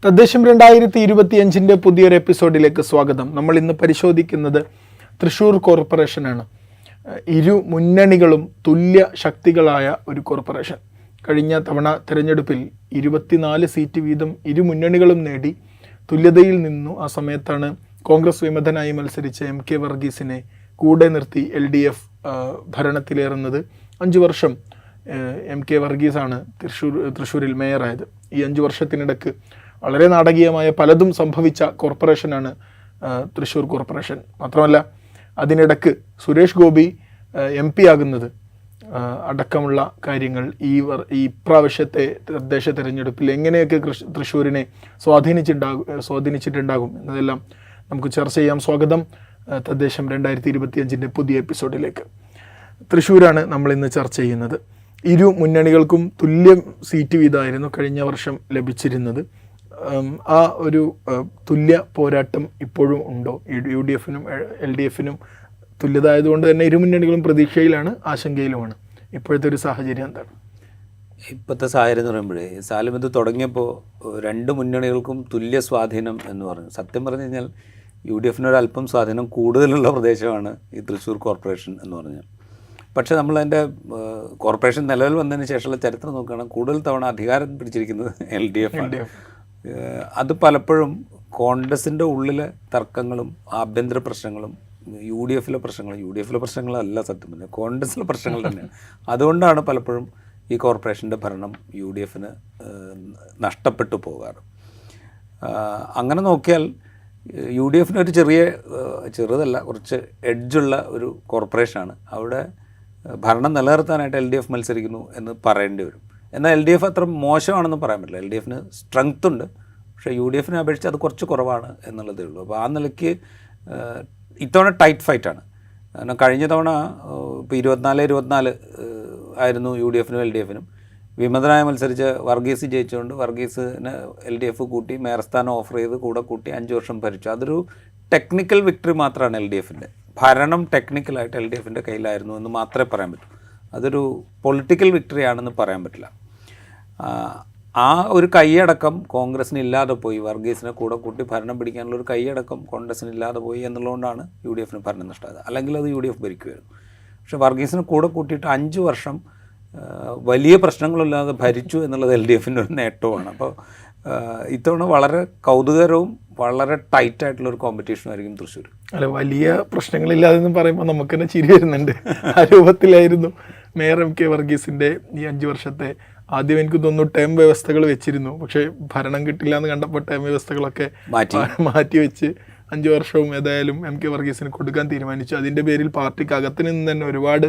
തദ്ദേശം 2025 പുതിയൊരു എപ്പിസോഡിലേക്ക് സ്വാഗതം. നമ്മൾ ഇന്ന് പരിശോധിക്കുന്നത് തൃശ്ശൂർ കോർപ്പറേഷനാണ്. ഇരു മുന്നണികളും തുല്യ ശക്തികളായ ഒരു കോർപ്പറേഷൻ. കഴിഞ്ഞ തവണ തിരഞ്ഞെടുപ്പിൽ 24 സീറ്റ് വീതം ഇരു മുന്നണികളും നേടി തുല്യതയിൽ നിന്നു. ആ സമയത്താണ് കോൺഗ്രസ് വിമതനായി മത്സരിച്ച MK വർഗീസിനെ കൂടെ നിർത്തി LDF ഭരണത്തിലേറുന്നത്. 5 വർഷം MK വർഗീസാണ് തൃശ്ശൂരിൽ മേയറായത്. ഈ 5 വർഷത്തിനിടക്ക് വളരെ നാടകീയമായ പലതും സംഭവിച്ച കോർപ്പറേഷനാണ് തൃശ്ശൂർ കോർപ്പറേഷൻ. മാത്രമല്ല അതിനിടക്ക് സുരേഷ് ഗോപി MP ആകുന്നത് അടക്കമുള്ള കാര്യങ്ങൾ ഈ പ്രാവശ്യത്തെ തദ്ദേശ തിരഞ്ഞെടുപ്പിൽ എങ്ങനെയൊക്കെ തൃശ്ശൂരിനെ സ്വാധീനിച്ചിട്ടുണ്ടാകും എന്നതെല്ലാം നമുക്ക് ചർച്ച ചെയ്യാം. സ്വാഗതം തദ്ദേശം 2025 പുതിയ എപ്പിസോഡിലേക്ക്. തൃശ്ശൂരാണ് നമ്മൾ ഇന്ന് ചർച്ച ചെയ്യുന്നത്. ഇരു മുന്നണികൾക്കും തുല്യം സീറ്റ് വീതമായിരുന്നു കഴിഞ്ഞ വർഷം ലഭിച്ചിരുന്നത്. ആ ഒരു തുല്യ പോരാട്ടം ഇപ്പോഴും ഉണ്ടോ? UDFനും LDFനും തുല്യത ആയതുകൊണ്ട് തന്നെ ഇരു മുന്നണികളും പ്രതീക്ഷയിലാണ്, ആശങ്കയിലുമാണ്. ഇപ്പോഴത്തെ ഒരു സാഹചര്യം എന്താണ്? ഇപ്പോഴത്തെ സാഹചര്യം എന്ന് പറയുമ്പോഴേ, സാലിം ഇത് തുടങ്ങിയപ്പോൾ 2 മുന്നണികൾക്കും തുല്യ സ്വാധീനം എന്ന് പറഞ്ഞു. സത്യം പറഞ്ഞു കഴിഞ്ഞാൽ UDFനൊരല്പം സ്വാധീനം കൂടുതലുള്ള പ്രദേശമാണ് ഈ തൃശ്ശൂർ കോർപ്പറേഷൻ എന്ന് പറഞ്ഞാൽ. പക്ഷേ നമ്മളതിൻ്റെ കോർപ്പറേഷൻ നിലവിൽ വന്നതിന് ശേഷമുള്ള ചരിത്രം നോക്കുകയാണെങ്കിൽ കൂടുതൽ തവണ അധികാരം പിടിച്ചിരിക്കുന്നത് LDF ആണ്. അത് പലപ്പോഴും കോൺഗ്രസിൻ്റെ ഉള്ളിലെ തർക്കങ്ങളും ആഭ്യന്തര പ്രശ്നങ്ങളും UDFലെ പ്രശ്നങ്ങളല്ല സത്യം പറഞ്ഞാൽ കോൺഗ്രസിലെ പ്രശ്നങ്ങൾ തന്നെയാണ്. അതുകൊണ്ടാണ് പലപ്പോഴും ഈ കോർപ്പറേഷൻ്റെ ഭരണം UDFന് നഷ്ടപ്പെട്ടു പോകാറ്. അങ്ങനെ നോക്കിയാൽ UDFന് ഒരു ചെറുതല്ല കുറച്ച് എഡ്ജുള്ള ഒരു കോർപ്പറേഷനാണ്. അവിടെ ഭരണം നിലനിർത്താനായിട്ട് LDF മത്സരിക്കുന്നു എന്ന് പറയേണ്ടി വരും. എന്നാൽ LDF അത്ര മോശമാണെന്ന് പറയാൻ പറ്റില്ല. LDFന് സ്ട്രെങ്ത് ഉണ്ട്, പക്ഷേ UDFനെ അപേക്ഷിച്ച് അത് കുറച്ച് കുറവാണ് എന്നുള്ളതേ ഉള്ളൂ. അപ്പോൾ ആ നിലയ്ക്ക് ഇത്തവണ ടൈറ്റ് ഫൈറ്റാണ്. കാരണം കഴിഞ്ഞ തവണ ഇപ്പോൾ 24 ആയിരുന്നു UDFനും LDFനും. വിമതനായി മത്സരിച്ച വർഗീസ് ജയിച്ചുകൊണ്ട് വർഗീസിന് LDF കൂട്ടി മേയർ സ്ഥാനം ഓഫർ ചെയ്ത് കൂടെ കൂട്ടി 5 വർഷം ഭരിച്ചു. അതൊരു ടെക്നിക്കൽ വിക്ടറി മാത്രമാണ് LDFൻ്റെ. ഭരണം ടെക്നിക്കലായിട്ട് LDFൻ്റെ കയ്യിലായിരുന്നു എന്ന് മാത്രമേ പറയാൻ പറ്റൂ. അതൊരു പൊളിറ്റിക്കൽ വിക്ടറി ആണെന്ന് പറയാൻ പറ്റില്ല. ആ ഒരു കൈയടക്കം കോൺഗ്രസ്സിന് ഇല്ലാതെ പോയി. വർഗീസിനെ കൂടെ കൂട്ടി ഭരണം പിടിക്കാനുള്ള ഒരു കൈയടക്കം കോൺഗ്രസ്സിന് ഇല്ലാതെ പോയി എന്നുള്ളതുകൊണ്ടാണ് UDFന് ഭരണം നഷ്ടമായത്. അല്ലെങ്കിൽ അത് UDF ഭരിക്കുമായിരുന്നു. പക്ഷേ വർഗീസിനെ കൂടെ കൂട്ടിയിട്ട് 5 വർഷം വലിയ പ്രശ്നങ്ങളില്ലാതെ ഭരിച്ചു എന്നുള്ളത് LDFൻ്റെ ഒരു നേട്ടവുമാണ്. അപ്പോൾ ഇത്തവണ വളരെ കൗതുകരവും വളരെ ടൈറ്റായിട്ടുള്ളൊരു കോമ്പറ്റീഷനായിരിക്കും തൃശ്ശൂർ. അല്ല, വലിയ പ്രശ്നങ്ങളില്ലാതെന്ന് പറയുമ്പോൾ നമുക്ക് തന്നെ ചിരി വരുന്നുണ്ട്. ആ രൂപത്തിലായിരുന്നു മേയർ MK വർഗീസിൻ്റെ ഈ 5 വർഷത്തെ. ആദ്യം എനിക്ക് തോന്നുന്നു ടേം വ്യവസ്ഥകൾ വെച്ചിരുന്നു, പക്ഷേ ഭരണം കിട്ടില്ല എന്ന് കണ്ടപ്പോൾ ടേം വ്യവസ്ഥകളൊക്കെ മാറ്റി വെച്ച് 5 വർഷവും ഏതായാലും MK വർഗീസിന് കൊടുക്കാൻ തീരുമാനിച്ചു. അതിൻ്റെ പേരിൽ പാർട്ടിക്ക് അകത്ത് നിന്ന് തന്നെ ഒരുപാട്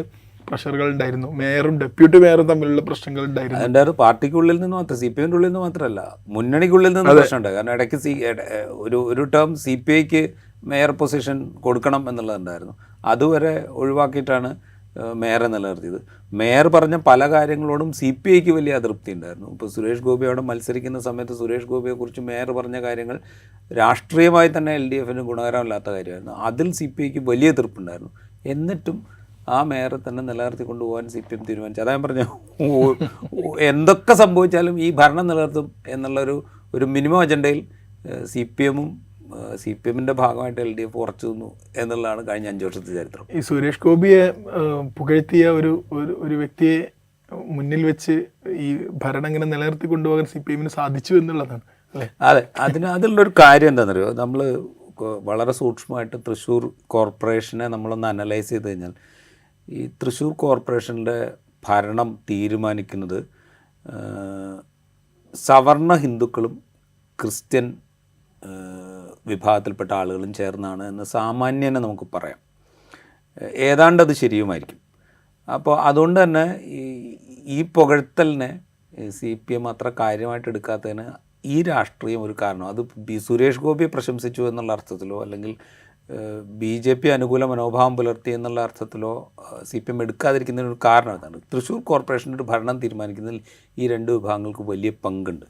പ്രഷറുകൾ ഉണ്ടായിരുന്നു. മേയറും ഡെപ്യൂട്ടി മേയറും തമ്മിലുള്ള പ്രശ്നങ്ങൾ ഉണ്ടായിരുന്നു. അതിൻ്റെ ഒരു പാർട്ടിക്കുള്ളിൽ നിന്ന് മാത്രം, CPIൻ്റെ ഉള്ളിൽ നിന്ന് മാത്രമല്ല, മുന്നണിക്കുള്ളിൽ നിന്ന് പ്രശ്നമുണ്ട്. കാരണം ഇടയ്ക്ക് ഒരു ടേം CPIക്ക് മേയർ പൊസിഷൻ കൊടുക്കണം എന്നുള്ളതുണ്ടായിരുന്നു. അതുവരെ ഒഴിവാക്കിയിട്ടാണ് മേയറെ നിലനിർത്തിയത്. മേയർ പറഞ്ഞ പല കാര്യങ്ങളോടും CPIക്ക് വലിയ അതൃപ്തി ഉണ്ടായിരുന്നു. ഇപ്പോൾ സുരേഷ് ഗോപി അവിടെ മത്സരിക്കുന്ന സമയത്ത് സുരേഷ് ഗോപിയെക്കുറിച്ച് മേയർ പറഞ്ഞ കാര്യങ്ങൾ രാഷ്ട്രീയമായി തന്നെ LDFന് ഗുണകരമല്ലാത്ത കാര്യമായിരുന്നു. അതിൽ CPIക്ക് വലിയ എതിർപ്പുണ്ടായിരുന്നു. എന്നിട്ടും ആ മേയറെ തന്നെ നിലനിർത്തി കൊണ്ടുപോകാൻ CPM തീരുമാനിച്ചു. അതാ ഞാൻ പറഞ്ഞു, എന്തൊക്കെ സംഭവിച്ചാലും ഈ ഭരണം നിലനിർത്തും എന്നുള്ളൊരു മിനിമം അജണ്ടയിൽ CPMൻ്റെ ഭാഗമായിട്ട് LDF ഉറച്ചു നിന്നു എന്നുള്ളതാണ് കഴിഞ്ഞ 5 വർഷത്തെ ചരിത്രം. ഈ സുരേഷ് ഗോപിയെ പുകഴ്ത്തിയ ഒരു വ്യക്തിയെ മുന്നിൽ വെച്ച് ഈ ഭരണം ഇങ്ങനെ നിലനിർത്തി കൊണ്ടുപോകാൻ CPMന് സാധിച്ചു എന്നുള്ളതാണ് അല്ലേ? അതെ, അതിലുള്ളൊരു കാര്യം എന്താണെന്നറിയോ, നമ്മൾ വളരെ സൂക്ഷ്മമായിട്ട് തൃശ്ശൂർ കോർപ്പറേഷനെ നമ്മളൊന്ന് അനലൈസ് ചെയ്ത് കഴിഞ്ഞാൽ ഈ തൃശ്ശൂർ കോർപ്പറേഷൻ്റെ ഭരണം തീരുമാനിക്കുന്നത് സവർണ ഹിന്ദുക്കളും ക്രിസ്ത്യൻ വിഭാഗത്തിൽപ്പെട്ട ആളുകളും ചേർന്നാണ് എന്ന് സാമാന്യനെ നമുക്ക് പറയാം. ഏതാണ്ട് അത് ശരിയുമായിരിക്കും. അപ്പോൾ അതുകൊണ്ട് തന്നെ ഈ പുകഴ്ത്തലിനെ CPM അത്ര കാര്യമായിട്ട് എടുക്കാത്തതിന് ഈ രാഷ്ട്രീയം ഒരു കാരണം. അത് സുരേഷ് ഗോപിയെ പ്രശംസിച്ചു എന്നുള്ള അർത്ഥത്തിലോ അല്ലെങ്കിൽ BJP അനുകൂല മനോഭാവം പുലർത്തി എന്നുള്ള അർത്ഥത്തിലോ CPM എടുക്കാതിരിക്കുന്നതിനൊരു കാരണം ഇതാണ്. തൃശ്ശൂർ കോർപ്പറേഷൻ്റെ ഒരു ഭരണം തീരുമാനിക്കുന്നതിൽ ഈ 2 വിഭാഗങ്ങൾക്ക് വലിയ പങ്കുണ്ട്.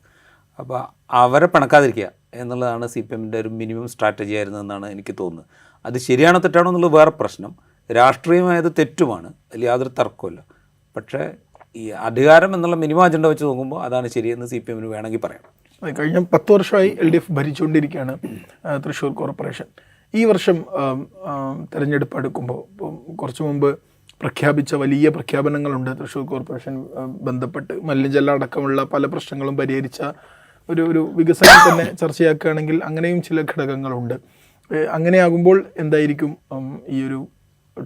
അപ്പോൾ അവരെ പിണക്കാതിരിക്കുക എന്നുള്ളതാണ് CPMൻ്റെ ഒരു മിനിമം സ്ട്രാറ്റജി ആയിരുന്നതെന്നാണ് എനിക്ക് തോന്നുന്നത്. അത് ശരിയാണോ തെറ്റാണോ എന്നുള്ളത് വേറെ പ്രശ്നം. രാഷ്ട്രീയമായത് തെറ്റുമാണ്, അതിൽ യാതൊരു തർക്കമില്ല. പക്ഷേ ഈ അധികാരം എന്നുള്ള മിനിമം അജണ്ട വെച്ച് നോക്കുമ്പോൾ അതാണ് ശരിയെന്ന് CPMന് വേണമെങ്കിൽ പറയാം. കഴിഞ്ഞ 10 വർഷമായി LDF ഭരിച്ചുകൊണ്ടിരിക്കുകയാണ് തൃശ്ശൂർ കോർപ്പറേഷൻ. ഈ വർഷം തെരഞ്ഞെടുപ്പ് അടുക്കുമ്പോൾ കുറച്ച് മുമ്പ് പ്രഖ്യാപിച്ച വലിയ പ്രഖ്യാപനങ്ങളുണ്ട് തൃശ്ശൂർ കോർപ്പറേഷൻ ബന്ധപ്പെട്ട്. മലിനജലം അടക്കമുള്ള പല പ്രശ്നങ്ങളും പരിഹരിച്ച ഒരു വികസനം തന്നെ ചർച്ചയാക്കുകയാണെങ്കിൽ അങ്ങനെയും ചില ഘടകങ്ങളുണ്ട്. അങ്ങനെയാകുമ്പോൾ എന്തായിരിക്കും ഈ ഒരു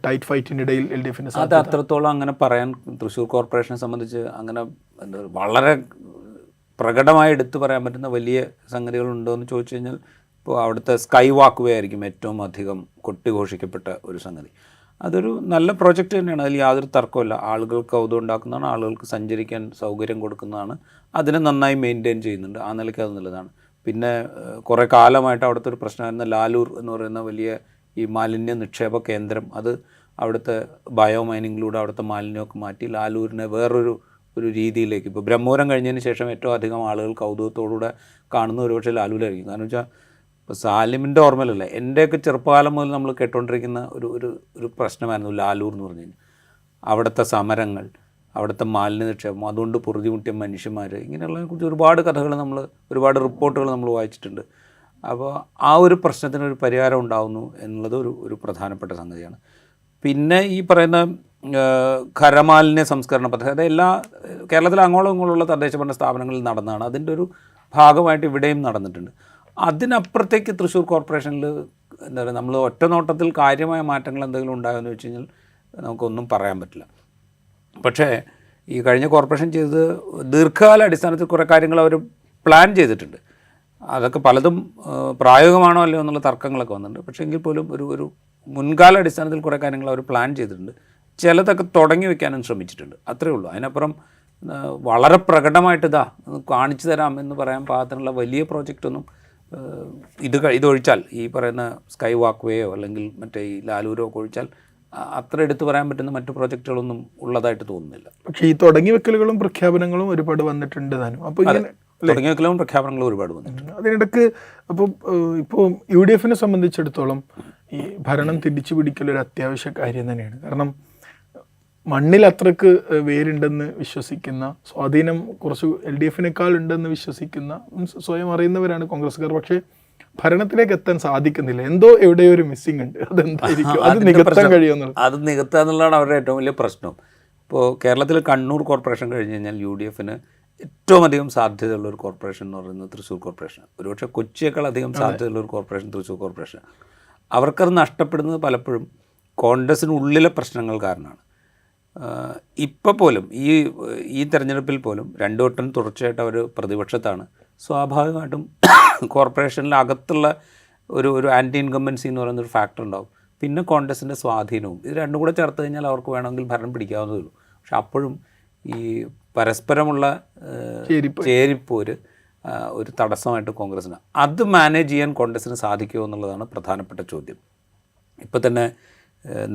ടൈറ്റ് ഫൈറ്റിനിടയിൽ LDFന് അത് അത്രത്തോളം അങ്ങനെ പറയാൻ തൃശ്ശൂർ കോർപ്പറേഷനെ സംബന്ധിച്ച് അങ്ങനെ എന്താ വളരെ പ്രകടമായി എടുത്തു പറയാൻ പറ്റുന്ന വലിയ സംഗതികളുണ്ടോ എന്ന് ചോദിച്ചു കഴിഞ്ഞാൽ ഇപ്പോൾ അവിടുത്തെ സ്കൈ വാക്ക് വേ ആയിരിക്കും ഏറ്റവും അധികം കൊട്ടിഘോഷിക്കപ്പെട്ട ഒരു സംഗതി. അതൊരു നല്ല പ്രോജക്റ്റ് തന്നെയാണ്, അതിൽ യാതൊരു തർക്കമില്ല. ആളുകൾക്ക് കൗതുകം ഉണ്ടാക്കുന്നതാണ്, ആളുകൾക്ക് സഞ്ചരിക്കാൻ സൗകര്യം കൊടുക്കുന്നതാണ്, അതിനെ നന്നായി മെയിൻറ്റെയിൻ ചെയ്യുന്നുണ്ട്. ആ നിലയ്ക്ക് അത് നല്ലതാണ്. പിന്നെ കുറേ കാലമായിട്ട് അവിടുത്തെ ഒരു പ്രശ്നമായിരുന്ന ലാലൂർ എന്ന് പറയുന്ന വലിയ ഈ മാലിന്യ നിക്ഷേപ കേന്ദ്രം, അത് അവിടുത്തെ ബയോ മൈനിങ്ങിലൂടെ അവിടുത്തെ മാലിന്യമൊക്കെ മാറ്റി ലാലൂരിനെ വേറൊരു രീതിയിലേക്ക്, ഇപ്പോൾ ബ്രഹ്മപുരം കഴിഞ്ഞതിന് ശേഷം ഏറ്റവും അധികം ആളുകൾ കൗതുകത്തോടുകൂടെ കാണുന്ന ഒരുപക്ഷെ ലാലൂരായിരിക്കും. കാരണം വെച്ചാൽ ഇപ്പോൾ സാലിമിൻ്റെ ഓർമ്മയിലല്ല, എൻ്റെയൊക്കെ ചെറുപ്പകാലം മുതൽ നമ്മൾ കേട്ടുകൊണ്ടിരിക്കുന്ന ഒരു പ്രശ്നമായിരുന്നു ലാലൂർ എന്ന് പറഞ്ഞു കഴിഞ്ഞാൽ. അവിടുത്തെ സമരങ്ങൾ, അവിടുത്തെ മാലിന്യ നിക്ഷേപം, അതുകൊണ്ട് പൊറുതിമുട്ടിയ മനുഷ്യന്മാർ, ഇങ്ങനെയുള്ളതിനെക്കുറിച്ച് ഒരുപാട് കഥകൾ ഒരുപാട് റിപ്പോർട്ടുകൾ നമ്മൾ വായിച്ചിട്ടുണ്ട്. അപ്പോൾ ആ ഒരു പ്രശ്നത്തിനൊരു പരിഹാരം ഉണ്ടാകുന്നു എന്നുള്ളത് ഒരു പ്രധാനപ്പെട്ട സംഗതിയാണ്. പിന്നെ ഈ പറയുന്ന ഖരമാലിന്യ സംസ്കരണ പദ്ധതി, അത് കേരളത്തിലെ അങ്ങോളം ഇങ്ങോളമുള്ള തദ്ദേശ ഭരണ സ്ഥാപനങ്ങളിൽ നടന്നതാണ്. അതിൻ്റെ ഒരു ഭാഗമായിട്ട് ഇവിടെയും നടന്നിട്ടുണ്ട്. അതിനപ്പുറത്തേക്ക് തൃശ്ശൂർ കോർപ്പറേഷനിൽ എന്താ പറയുക, നമ്മൾ ഒറ്റ നോട്ടത്തിൽ കാര്യമായ മാറ്റങ്ങൾ എന്തെങ്കിലും ഉണ്ടാകുമെന്ന് വെച്ച് കഴിഞ്ഞാൽ നമുക്കൊന്നും പറയാൻ പറ്റില്ല. പക്ഷേ ഈ കഴിഞ്ഞ കോർപ്പറേഷൻ ചെയ്തത് ദീർഘകാല അടിസ്ഥാനത്തിൽ കുറേ കാര്യങ്ങൾ അവർ പ്ലാൻ ചെയ്തിട്ടുണ്ട്. അതൊക്കെ പലതും പ്രായോഗികമാണോ അല്ലയോ എന്നുള്ള തർക്കങ്ങളൊക്കെ വന്നിട്ടുണ്ട്. പക്ഷേ എങ്കിൽ പോലും ഒരു മുൻകാല അടിസ്ഥാനത്തിൽ കുറേ കാര്യങ്ങൾ അവർ പ്ലാൻ ചെയ്തിട്ടുണ്ട്. ചിലതൊക്കെ തുടങ്ങി വെക്കാനും ശ്രമിച്ചിട്ടുണ്ട്, അത്രയേ ഉള്ളൂ. അതിനപ്പുറം വളരെ പ്രകടമായിട്ട് കാണിച്ചു തരാം എന്ന് പറയാൻ പാകത്തിനുള്ള വലിയ പ്രോജക്റ്റൊന്നും ഇതൊഴിച്ചാൽ, ഈ പറയുന്ന സ്കൈ വാക്ക് വേയോ അല്ലെങ്കിൽ മറ്റേ ഈ ലാലൂരോ ഒക്കെ ഒഴിച്ചാൽ അത്ര എടുത്തു പറയാൻ പറ്റുന്ന മറ്റു പ്രോജക്റ്റുകളൊന്നും ഉള്ളതായിട്ട് തോന്നുന്നില്ല. പക്ഷേ ഈ തുടങ്ങി വെക്കലുകളും പ്രഖ്യാപനങ്ങളും ഒരുപാട് വന്നിട്ടുണ്ട് താനും. അപ്പോൾ തുടങ്ങി വെക്കലും പ്രഖ്യാപനങ്ങളും ഒരുപാട് വന്നിട്ടുണ്ട്. അതിനിടയ്ക്ക് ഇപ്പോൾ UDFനെ സംബന്ധിച്ചിടത്തോളം ഈ ഭരണം തിരിച്ചു പിടിക്കലൊരു അത്യാവശ്യ കാര്യം തന്നെയാണ്. കാരണം മണ്ണിൽ അത്രക്ക് വേരുണ്ടെന്ന് വിശ്വസിക്കുന്ന, സ്വാധീനം കുറച്ച് LDFനേക്കാൾ ഉണ്ടെന്ന് വിശ്വസിക്കുന്ന, സ്വയം അറിയുന്നവരാണ് കോൺഗ്രസ്സുകാർ. പക്ഷേ ഭരണത്തിലേക്ക് എത്താൻ സാധിക്കുന്നില്ല. എവിടെയോ ഒരു മിസ്സിംഗ് ഉണ്ട്. അതെന്തായിരിക്കും? അത് നികത്താൻ കഴിയുമെന്നുള്ളത്, അത് നികത്തുക എന്നുള്ളതാണ് അവരുടെ ഏറ്റവും വലിയ പ്രശ്നം. ഇപ്പോൾ കേരളത്തിൽ കണ്ണൂർ കോർപ്പറേഷൻ കഴിഞ്ഞ് കഴിഞ്ഞാൽ UDFന് ഏറ്റവും അധികം സാധ്യതയുള്ള ഒരു കോർപ്പറേഷൻ എന്ന് പറയുന്നത് തൃശ്ശൂർ കോർപ്പറേഷൻ. ഒരുപക്ഷെ കൊച്ചിയേക്കാൾ അധികം സാധ്യതയുള്ള ഒരു കോർപ്പറേഷൻ തൃശ്ശൂർ കോർപ്പറേഷൻ. അവർക്കത് നഷ്ടപ്പെടുന്നത് പലപ്പോഴും കോൺഗ്രസിനുള്ളിലെ പ്രശ്നങ്ങൾ കാരണമാണ്. ഇപ്പോൾ പോലും ഈ തെരഞ്ഞെടുപ്പിൽ പോലും 2 വട്ടം തുടർച്ചയായിട്ട് അവർ പ്രതിപക്ഷത്താണ്. സ്വാഭാവികമായിട്ടും കോർപ്പറേഷനിലകത്തുള്ള ഒരു ആൻറ്റി ഇൻകംബൻസി എന്ന് പറയുന്നൊരു ഫാക്ടർ ഉണ്ടാവും. പിന്നെ കോൺഗ്രസിൻ്റെ സ്വാധീനവും, ഇത് രണ്ടും കൂടെ ചേർത്ത് കഴിഞ്ഞാൽ അവർക്ക് വേണമെങ്കിൽ ഭരണം പിടിക്കാവുന്നതേ ഉള്ളൂ. പക്ഷെ അപ്പോഴും ഈ പരസ്പരമുള്ള ചേരിപ്പോര് ഒരു തടസ്സമായിട്ട് കോൺഗ്രസ്സിന്, അത് മാനേജ് ചെയ്യാൻ കോൺഗ്രസ്സിന് സാധിക്കുമോ എന്നുള്ളതാണ് പ്രധാനപ്പെട്ട ചോദ്യം. ഇപ്പോൾ തന്നെ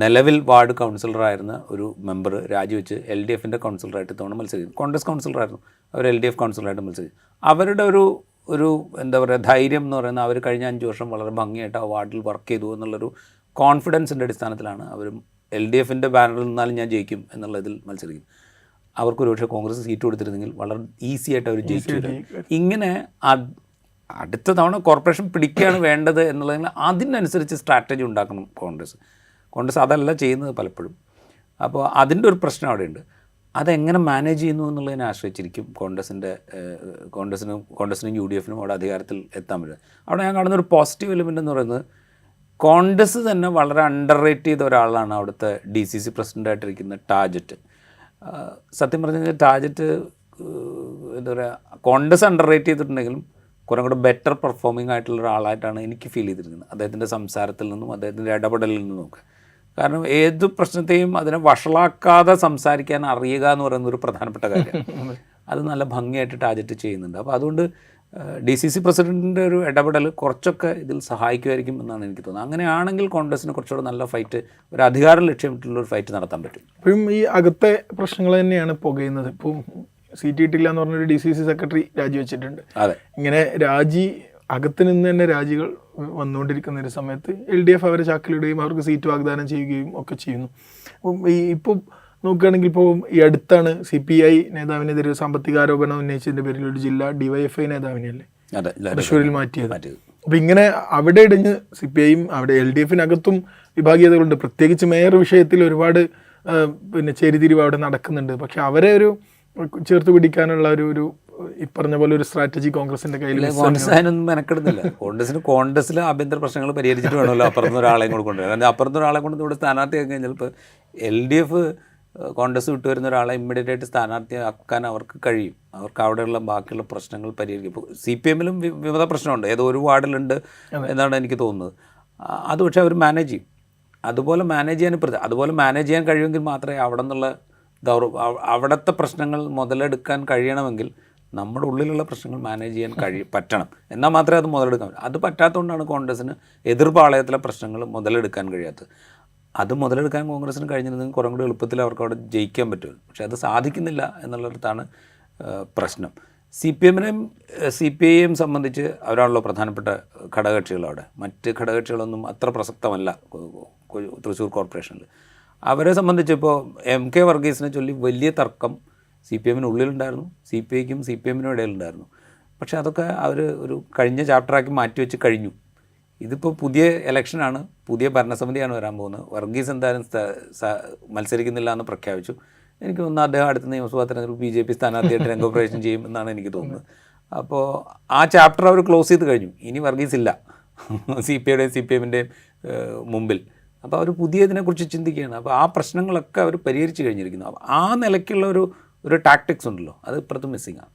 നിലവിൽ വാർഡ് കൗൺസിലറായിരുന്ന ഒരു മെമ്പർ രാജിവെച്ച് LDFൻ്റെ കൗൺസിലറായിട്ട് തവണ മത്സരിക്കും. കോൺഗ്രസ് കൗൺസിലറായിരുന്നു, അവർ LDF കൗൺസിലറായിട്ട് മത്സരിക്കും. അവരുടെ ഒരു എന്താ പറയുക, ധൈര്യം എന്ന് പറയുന്നത് അവർ കഴിഞ്ഞ 5 വർഷം വളരെ ഭംഗിയായിട്ട് ആ വാർഡിൽ വർക്ക് ചെയ്തു എന്നുള്ളൊരു കോൺഫിഡൻസിൻ്റെ അടിസ്ഥാനത്തിലാണ് അവരും LDFൻ്റെ ബാനറിൽ നിന്നാലും ഞാൻ ജയിക്കും എന്നുള്ള ഇതിൽ മത്സരിക്കും. അവർക്കൊരു പക്ഷേ കോൺഗ്രസ് സീറ്റ് കൊടുത്തിരുന്നെങ്കിൽ വളരെ ഈസി ആയിട്ട് അവർ ജയിച്ചു വരും. ഇങ്ങനെ അടുത്ത തവണ കോർപ്പറേഷൻ പിടിക്കുകയാണ് വേണ്ടത് എന്നുള്ളതിൽ അതിനനുസരിച്ച് സ്ട്രാറ്റജി ഉണ്ടാക്കണം കോൺഗ്രസ് അതല്ല ചെയ്യുന്നത് പലപ്പോഴും. അപ്പോൾ അതിൻ്റെ ഒരു പ്രശ്നം അവിടെയുണ്ട്. അതെങ്ങനെ മാനേജ് ചെയ്യുന്നു എന്നുള്ളതിനെ ആശ്രയിച്ചിരിക്കും കോൺഗ്രസിനും UDFനും അവിടെ അധികാരത്തിൽ എത്താൻ പറ്റുക. അവിടെ ഞാൻ കാണുന്ന ഒരു പോസിറ്റീവ് എലിമെൻ്റ് എന്ന് പറയുന്നത്, കോൺഗ്രസ് തന്നെ വളരെ അണ്ടർ റേറ്റ് ചെയ്ത ഒരാളാണ് അവിടുത്തെ DCC പ്രസിഡൻ്റായിട്ടിരിക്കുന്ന ടാജറ്റ്. സത്യം പറഞ്ഞു കഴിഞ്ഞാൽ ടാജറ്റ് എന്താ പറയുക, കോൺഗ്രസ് അണ്ടർ റേറ്റ് ചെയ്തിട്ടുണ്ടെങ്കിലും കുറേ കൂടെ ബെറ്റർ പെർഫോമിംഗ് ആയിട്ടുള്ള ഒരാളായിട്ടാണ് എനിക്ക് ഫീൽ ചെയ്തിരിക്കുന്നത്, അദ്ദേഹത്തിൻ്റെ സംസാരത്തിൽ നിന്നും അദ്ദേഹത്തിൻ്റെ ഇടപെടലിൽ നിന്നുമൊക്കെ. കാരണം ഏത് പ്രശ്നത്തെയും അതിനെ വഷളാക്കാതെ സംസാരിക്കാൻ അറിയുക എന്ന് പറയുന്ന ഒരു പ്രധാനപ്പെട്ട കാര്യമാണ്. അത് നല്ല ഭംഗിയായിട്ട് ടാജറ്റ് ചെയ്യുന്നുണ്ട്. അപ്പോൾ അതുകൊണ്ട് DCC പ്രസിഡൻറ്റിൻ്റെ ഒരു ഇടപെടൽ കുറച്ചൊക്കെ ഇതിൽ സഹായിക്കുമായിരിക്കും എന്നാണ് എനിക്ക് തോന്നുന്നത്. അങ്ങനെയാണെങ്കിൽ കോൺഗ്രസ്സിന് കുറച്ചുകൂടെ നല്ല ഫൈറ്റ്, ഒരു അധികാരം ലക്ഷ്യമിട്ടുള്ളൊരു ഫൈറ്റ് നടത്താൻ പറ്റും. ഇപ്പോഴും ഈ അകത്തെ പ്രശ്നങ്ങൾ തന്നെയാണ് പുകയുന്നത്. ഇപ്പം സീറ്റ് കിട്ടില്ല എന്ന് പറഞ്ഞൊരു DCC സെക്രട്ടറി രാജിവെച്ചിട്ടുണ്ട്. അതെ, ഇങ്ങനെ അകത്ത് നിന്ന് തന്നെ രാജികൾ വന്നുകൊണ്ടിരിക്കുന്ന ഒരു സമയത്ത് LDF അവരെ ചാക്കിലിടുകയും അവർക്ക് സീറ്റ് വാഗ്ദാനം ചെയ്യുകയും ഒക്കെ ചെയ്യുന്നു. അപ്പം ഇപ്പോൾ നോക്കുകയാണെങ്കിൽ ഇപ്പോൾ ഈ അടുത്താണ് CPI നേതാവിനെതിരെ സാമ്പത്തിക ആരോപണം ഉന്നയിച്ചതിൻ്റെ പേരിൽ ഒരു ജില്ലാ DYFI നേതാവിനെയല്ലേ തൃശ്ശൂരിൽ മാറ്റിയത്. അപ്പം ഇങ്ങനെ അവിടെ ഇടിഞ്ഞ് CPIയും അവിടെ LDFിനകത്തും വിഭാഗീയതകളുണ്ട്. പ്രത്യേകിച്ച് മേയർ വിഷയത്തിൽ ഒരുപാട് പിന്നെ ചേരിതിരിവ് അവിടെ നടക്കുന്നുണ്ട്. പക്ഷെ അവരെ ഒരു ചേർത്ത് പിടിക്കാനുള്ള ഒരു ഈ പറഞ്ഞ പോലെ ഒരു സ്ട്രാറ്റജി കോൺഗ്രസിന്റെ കയ്യിൽ കോൺഗ്രസ് അതിനൊന്നും മെനക്കെടുന്നില്ല. കോൺഗ്രസിലെ ആഭ്യന്തര പ്രശ്നങ്ങൾ പരിഹരിച്ചിട്ട് വേണമല്ലോ അപ്പുറത്തുനിന്ന് ഒരാളെയും കൂടെ കൊണ്ടുവരാൻ. കാരണം അപ്പുറത്തുനിന്ന് ഒരാളെ കൊണ്ട് ഇവിടെ സ്ഥാനാർത്ഥിയാക്കി കഴിഞ്ഞാൽ ഇപ്പോൾ LDF കോൺഗ്രസ് വിട്ടുവരുന്ന ഒരാളെ ഇമ്മീഡിയറ്റ് ആയിട്ട് സ്ഥാനാർത്ഥിയാക്കാൻ അവർക്ക് കഴിയും. അവർക്ക് അവിടെയുള്ള ബാക്കിയുള്ള പ്രശ്നങ്ങൾ പരിഹരിക്കും. ഇപ്പോൾ CPMലും വിമത പ്രശ്നമുണ്ട്, ഏതോ ഒരു വാർഡിലുണ്ട് എന്നാണ് എനിക്ക് തോന്നുന്നത്. അത് പക്ഷേ അവർ മാനേജ് ചെയ്യും. അതുപോലെ മാനേജ് ചെയ്യാൻ കഴിയുമെങ്കിൽ മാത്രമേ അവിടെ നിന്നുള്ള അവിടുത്തെ പ്രശ്നങ്ങൾ മുതലെടുക്കാൻ കഴിയണമെങ്കിൽ നമ്മുടെ ഉള്ളിലുള്ള പ്രശ്നങ്ങൾ മാനേജ് ചെയ്യാൻ പറ്റണം. എന്നാൽ മാത്രമേ അത് മുതലെടുക്കാൻ പറ്റൂ. അത് പറ്റാത്തതുകൊണ്ടാണ് കോൺഗ്രസ്സിന് എതിർപാളയത്തിലെ പ്രശ്നങ്ങൾ മുതലെടുക്കാൻ കഴിയാത്തത്. അത് മുതലെടുക്കാൻ കോൺഗ്രസ്സിന് കഴിഞ്ഞിരുന്നെങ്കിൽ കുറേ കൂടി എളുപ്പത്തിൽ അവർക്ക് അവിടെ ജയിക്കാൻ പറ്റുമല്ലോ. പക്ഷേ അത് സാധിക്കുന്നില്ല എന്നുള്ളിടത്താണ് പ്രശ്നം. CPIയെയും സംബന്ധിച്ച് അവരാണല്ലോ പ്രധാനപ്പെട്ട ഘടകകക്ഷികൾ അവിടെ. മറ്റ് ഘടകകക്ഷികളൊന്നും അത്ര പ്രസക്തമല്ല തൃശ്ശൂർ കോർപ്പറേഷനിൽ. അവരെ സംബന്ധിച്ചിപ്പോൾ MK വർഗീസിനെ ചൊല്ലി വലിയ തർക്കം CPMനുള്ളിലുണ്ടായിരുന്നു, CPIക്കും CPMനും ഇടയിലുണ്ടായിരുന്നു. പക്ഷേ അതൊക്കെ അവർ ഒരു കഴിഞ്ഞ ചാപ്റ്ററാക്കി മാറ്റിവെച്ച് കഴിഞ്ഞു. ഇതിപ്പോൾ പുതിയ ഇലക്ഷനാണ്, പുതിയ ഭരണസമിതിയാണ് വരാൻ പോകുന്നത്. വർഗീസ് എന്തായാലും മത്സരിക്കുന്നില്ല എന്ന് പ്രഖ്യാപിച്ചു. എനിക്ക് തോന്നുന്നു അദ്ദേഹം അടുത്ത നിയമസഭാ തെരഞ്ഞെടുപ്പ് BJP സ്ഥാനാർത്ഥിയായിട്ട് രംഗപ്രവേശനം ചെയ്യും എന്നാണ് എനിക്ക് തോന്നുന്നത്. അപ്പോൾ ആ ചാപ്റ്റർ അവർ ക്ലോസ് ചെയ്ത് കഴിഞ്ഞു. ഇനി വർഗീസ് ഇല്ല CPIയുടെയും CPMൻ്റെയും മുമ്പിൽ. അപ്പോൾ അവർ പുതിയതിനെക്കുറിച്ച് ചിന്തിക്കുകയാണ്. അപ്പോൾ ആ പ്രശ്നങ്ങളൊക്കെ അവർ പരിഹരിച്ച് കഴിഞ്ഞിരിക്കുന്നു. അപ്പോൾ ആ നിലയ്ക്കുള്ള ഒരു ടാക്ടിക്സ് ഉണ്ടല്ലോ, അത് ഇപ്പുറത്ത് മിസ്സിംഗ് ആണ്.